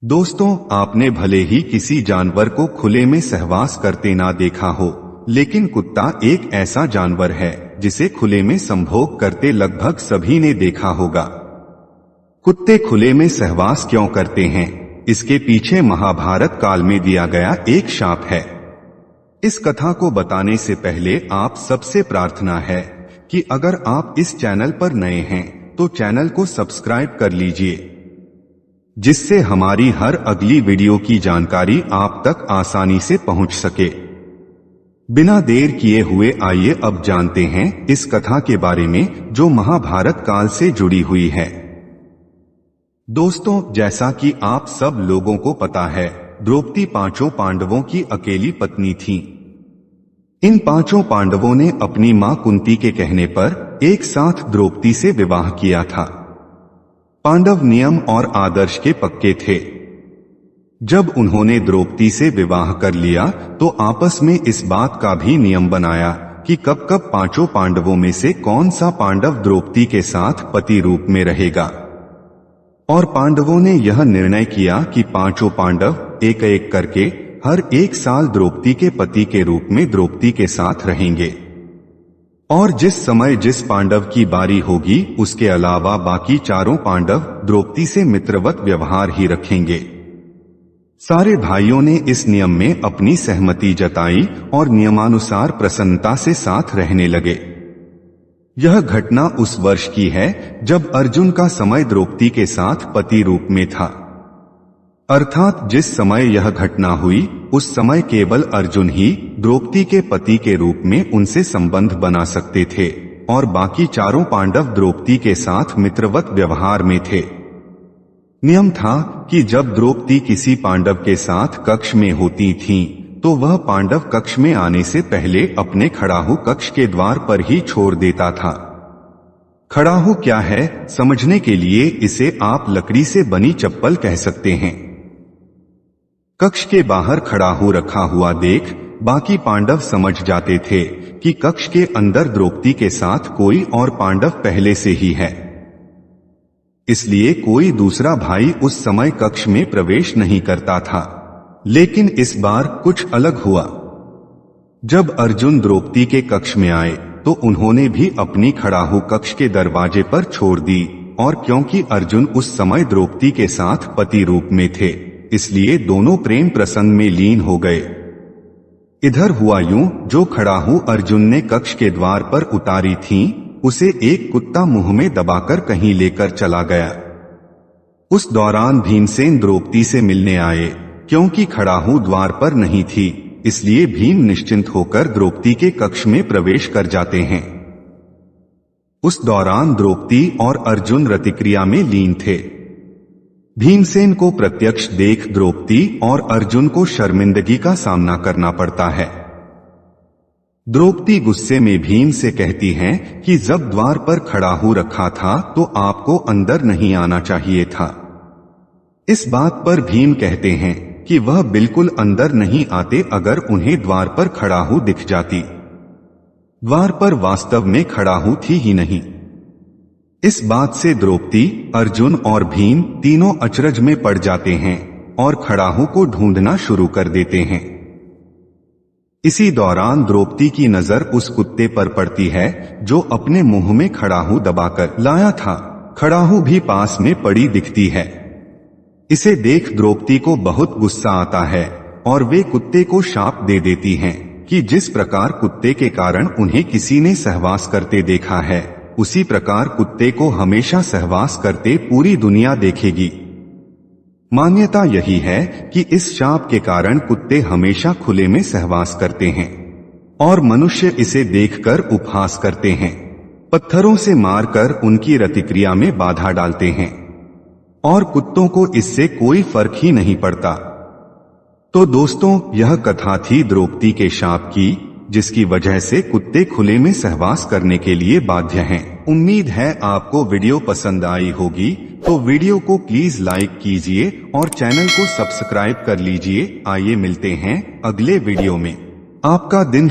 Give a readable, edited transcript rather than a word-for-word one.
दोस्तों, आपने भले ही किसी जानवर को खुले में सहवास करते ना देखा हो, लेकिन कुत्ता एक ऐसा जानवर है जिसे खुले में संभोग करते लगभग सभी ने देखा होगा। कुत्ते खुले में सहवास क्यों करते हैं, इसके पीछे महाभारत काल में दिया गया एक शाप है। इस कथा को बताने से पहले आप सबसे प्रार्थना है कि अगर आप इस चैनल पर नए हैं तो चैनल को सब्सक्राइब कर लीजिए, जिससे हमारी हर अगली वीडियो की जानकारी आप तक आसानी से पहुंच सके। बिना देर किए हुए आइए अब जानते हैं इस कथा के बारे में जो महाभारत काल से जुड़ी हुई है। दोस्तों, जैसा कि आप सब लोगों को पता है, द्रौपदी पांचों पांडवों की अकेली पत्नी थी। इन पांचों पांडवों ने अपनी मां कुंती के कहने पर एक साथ द्रौपदी से विवाह किया था। पांडव नियम और आदर्श के पक्के थे। जब उन्होंने द्रौपदी से विवाह कर लिया तो आपस में इस बात का भी नियम बनाया कि कब कब पांचों पांडवों में से कौन सा पांडव द्रौपदी के साथ पति रूप में रहेगा। और पांडवों ने यह निर्णय किया कि पांचों पांडव एक एक करके हर एक साल द्रौपदी के पति के रूप में द्रौपदी के साथ रहेंगे, और जिस समय जिस पांडव की बारी होगी उसके अलावा बाकी चारों पांडव द्रौपदी से मित्रवत व्यवहार ही रखेंगे। सारे भाइयों ने इस नियम में अपनी सहमति जताई और नियमानुसार प्रसन्नता से साथ रहने लगे। यह घटना उस वर्ष की है जब अर्जुन का समय द्रौपदी के साथ पति रूप में था। अर्थात जिस समय यह घटना हुई उस समय केवल अर्जुन ही द्रौपदी के पति के रूप में उनसे संबंध बना सकते थे और बाकी चारों पांडव द्रौपदी के साथ मित्रवत व्यवहार में थे। नियम था कि जब द्रौपदी किसी पांडव के साथ कक्ष में होती थीं, तो वह पांडव कक्ष में आने से पहले अपने खड़ाहू कक्ष के द्वार पर ही छोड़ देता था। खड़ाहू क्या है, समझने के लिए इसे आप लकड़ी से बनी चप्पल कह सकते हैं। कक्ष के बाहर खड़ाहू रखा हुआ देख बाकी पांडव समझ जाते थे कि कक्ष के अंदर द्रौपदी के साथ कोई और पांडव पहले से ही है। इसलिए कोई दूसरा भाई उस समय कक्ष में प्रवेश नहीं करता था। लेकिन इस बार कुछ अलग हुआ। जब अर्जुन द्रौपदी के कक्ष में आए तो उन्होंने भी अपनी खड़ाहू कक्ष के दरवाजे पर छोड़ दी, और क्योंकि अर्जुन उस समय द्रौपदी के साथ पति रूप में थे, इसलिए दोनों प्रेम प्रसंग में लीन हो गए। इधर हुआ यूं, जो खड़ाहू अर्जुन ने कक्ष के द्वार पर उतारी थीं, उसे एक कुत्ता मुंह में दबाकर कहीं लेकर चला गया। उस दौरान भीमसेन द्रौपदी से मिलने आए। क्योंकि खड़ाहू द्वार पर नहीं थी, इसलिए भीम निश्चिंत होकर द्रौपदी के कक्ष में प्रवेश कर जाते हैं। उस दौरान द्रौपदी और अर्जुन रतिक्रिया में लीन थे। भीमसेन को प्रत्यक्ष देख द्रौपदी और अर्जुन को शर्मिंदगी का सामना करना पड़ता है। द्रौपदी गुस्से में भीम से कहती हैं कि जब द्वार पर खड़ाहू रखा था तो आपको अंदर नहीं आना चाहिए था। इस बात पर भीम कहते हैं कि वह बिल्कुल अंदर नहीं आते अगर उन्हें द्वार पर खड़ाहू दिख जाती। द्वार पर वास्तव में खड़ाहू थी ही नहीं। इस बात से द्रौपदी, अर्जुन और भीम तीनों अचरज में पड़ जाते हैं और खड़ाहू को ढूंढना शुरू कर देते हैं। इसी दौरान द्रौपदी की नजर उस कुत्ते पर पड़ती है जो अपने मुंह में खड़ाहू दबाकर लाया था। खड़ाहू भी पास में पड़ी दिखती है। इसे देख द्रौपदी को बहुत गुस्सा आता है और वे कुत्ते को शाप दे देती हैं कि जिस प्रकार कुत्ते के कारण उन्हें किसी ने सहवास करते देखा है, उसी प्रकार कुत्ते को हमेशा सहवास करते पूरी दुनिया देखेगी। मान्यता यही है कि इस शाप के कारण कुत्ते हमेशा खुले में सहवास करते हैं और मनुष्य इसे देखकर उपहास करते हैं, पत्थरों से मारकर उनकी रतिक्रिया में बाधा डालते हैं, और कुत्तों को इससे कोई फर्क ही नहीं पड़ता। तो दोस्तों, यह कथा थी द्रौपदी के शाप की, जिसकी वजह से कुत्ते खुले में सहवास करने के लिए बाध्य हैं। उम्मीद है आपको वीडियो पसंद आई होगी, तो वीडियो को प्लीज लाइक कीजिए और चैनल को सब्सक्राइब कर लीजिए। आइए मिलते हैं अगले वीडियो में। आपका दिन